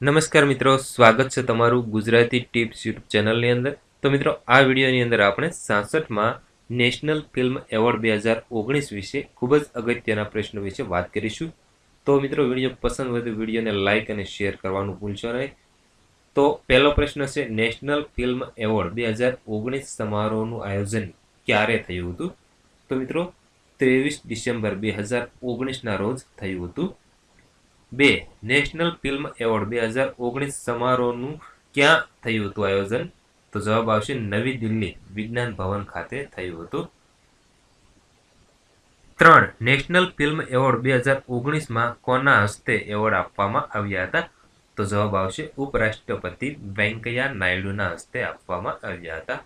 નમસ્કાર મિત્રો, સ્વાગત છે તમારું ગુજરાતી ટિપ્સ યુટ્યુબ ચેનલની અંદર. તો મિત્રો, આ વિડીયોની અંદર આપણે 66માં નેશનલ ફિલ્મ એવોર્ડ 2019 વિશે ખૂબ જ અગત્યના પ્રશ્નો વિશે વાત કરીશું. તો મિત્રો, વિડીયો પસંદ હોય તો વિડીયોને લાઇક અને શેર કરવાનું ભૂલશો નહીં. તો પહેલો પ્રશ્ન છે, નેશનલ ફિલ્મ એવોર્ડ 2019 સમારોહનું આયોજન ક્યારે થયું હતું? તો મિત્રો, 23 ડિસેમ્બર 2019ના રોજ થયું હતું. 2. નેશનલ ફિલ્મ એવોર્ડ 2019 સમારોહનું ક્યાં થયું હતું આયોજન? તો જવાબ આવશે નવી દિલ્હી વિજ્ઞાન ભવન ખાતે થયું હતું. 3. નેશનલ ફિલ્મ એવોર્ડ 2019માં કોના હસ્તે એવોર્ડ આપવામાં આવ્યા હતા? તો જવાબ આવશે ઉપરાષ્ટ્રપતિ વેંકૈયા નાયડુના હસ્તે આપવામાં આવ્યા હતા.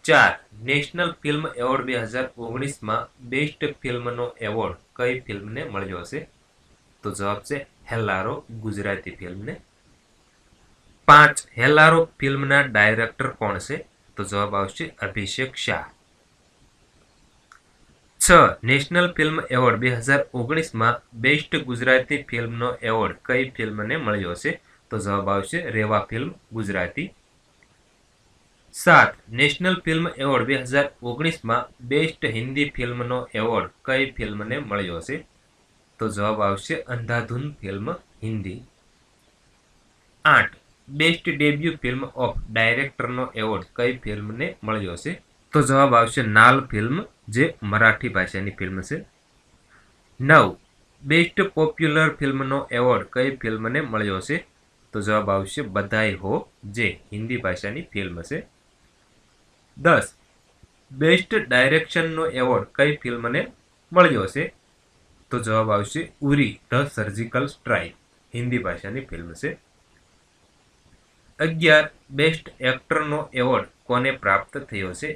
4. નેશનલ ફિલ્મ એવોર્ડ 2019માં બેસ્ટ ફિલ્મનો એવોર્ડ કઈ ફિલ્મને મળ્યો હશે? તો જવાબ છે હેલ્લારો ગુજરાતી ફિલ્મને. 5. હેલ્લારો ફિલ્મના ડાયરેક્ટર કોણ છે? તો જવાબ આવશે Abhishek Shah. 6. National film award 2019માં બેસ્ટ ગુજરાતી ફિલ્મનો એવોર્ડ કઈ ફિલ્મને મળ્યો છે? તો જવાબ આવશે Reva film Gujarati. 7. National film award 2019માં બેસ્ટ હિન્દી ફિલ્મનો એવોર્ડ કઈ ફિલ્મને મળ્યો છે? તો જવાબ આવશે Andhadhun film Hindi. 8. Best debut film of ડાયરેક્ટરનો એવોર્ડ કઈ ફિલ્મને મળ્યો છે? તો જવાબ આવશે નાલ ફિલ્મ, જે મરાઠી ભાષાની ફિલ્મ છે. 9. બેસ્ટ પોપ્યુલર ફિલ્મનો એવોર્ડ કઈ ફિલ્મને મળ્યો છે? તો જવાબ આવશે બધાઈ હો, જે હિન્દી ભાષાની ફિલ્મ છે. 10. બેસ્ટ ડાયરેક્શનનો એવોર્ડ કઈ ફિલ્મને મળ્યો છે? તો જવાબ આવશે Uri the surgical strike, Hindi ભાષાની ફિલ્મ છે. 11. બેસ્ટ એક્ટરનો એવોર્ડ કોને પ્રાપ્ત થયો છે?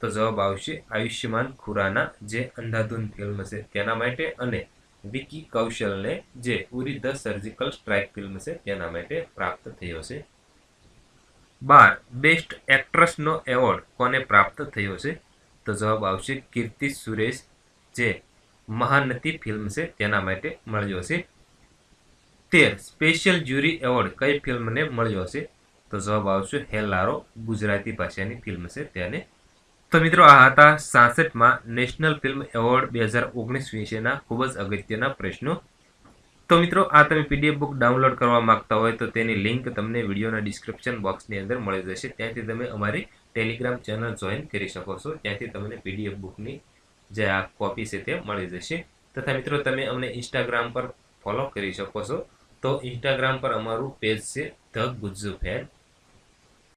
તો જવાબ આવશે આયુષ્યમાન ખુરાના, જે અંધાધૂન ફિલ્મ છે તેના માટે, અને વિકી કૌશલને, જે Uri the surgical strike film છે તેના માટે પ્રાપ્ત થયો છે. 12. બેસ્ટ એક્ટ્રેસનો એવોર્ડ કોને પ્રાપ્ત થયો છે? તો જવાબ આવશે કીર્તિ સુરેશ, જે મહાનતી ફિલ્મ છે તેના માટે મળ્યો છે. 13. સ્પેશિયલ જ્યુરી એવોર્ડ કઈ ફિલ્મને મળ્યો છે? તો જવાબ આવશે હેલ્લારો ગુજરાતી ભાષાની ફિલ્મ છે તેને. તો મિત્રો, આ હતા 66માં નેશનલ ફિલ્મ એવોર્ડ 2019 વિશેના ખૂબ જ અગત્યના પ્રશ્નો. તો મિત્રો, આ તમે પીડીએફ બુક ડાઉનલોડ કરવા માંગતા હોય તો તેની લિંક તમને વિડીયોના ડિસ્ક્રિપ્શન બોક્સની અંદર મળી જશે. ત્યાંથી તમે અમારી ટેલિગ્રામ ચેનલ જોઈન કરી શકો છો. ત્યાંથી તમને પીડીએફ બુકની જે આ કોપી છે તે મળી જશે. તથા મિત્રો, તમે અમને ઇન્સ્ટાગ્રામ પર ફોલો કરી શકો છો. તો ઇન્સ્ટાગ્રામ પર અમારું પેજ છે ધ ગુજ્જુ ફેન.